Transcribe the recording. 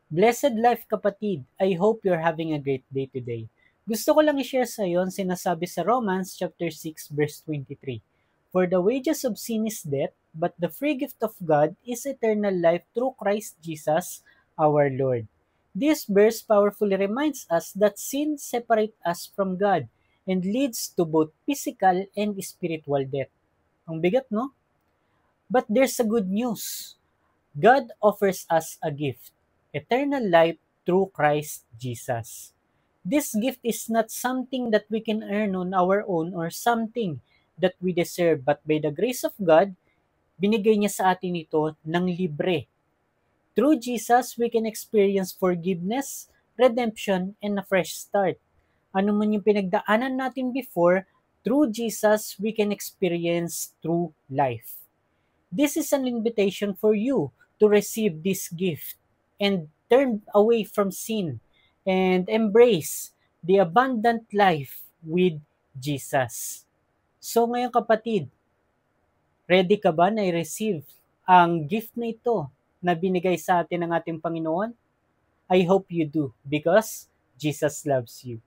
Blessed life kapatid, I hope you're having a great day today. Gusto ko lang i-share sa iyo ang sinasabi sa Romans chapter 6 verse 23. For the wages of sin is death, but the free gift of God is eternal life through Christ Jesus our Lord. This verse powerfully reminds us that sin separates us from God and leads to both physical and spiritual death. Ang bigat, no? But there's a good news. God offers us a gift, eternal life through Christ Jesus. This gift is not something that we can earn on our own or something that we deserve, but by the grace of God, binigay niya sa atin ito ng libre. Through Jesus, we can experience forgiveness, redemption, and a fresh start. Ano man yung pinagdaanan natin before, through Jesus, we can experience true life. This is an invitation for you to receive this gift and turn away from sin and embrace the abundant life with Jesus. So ngayon kapatid, ready ka ba na i-receive ang gift na ito na binigay sa atin ng ating Panginoon? I hope you do because Jesus loves you.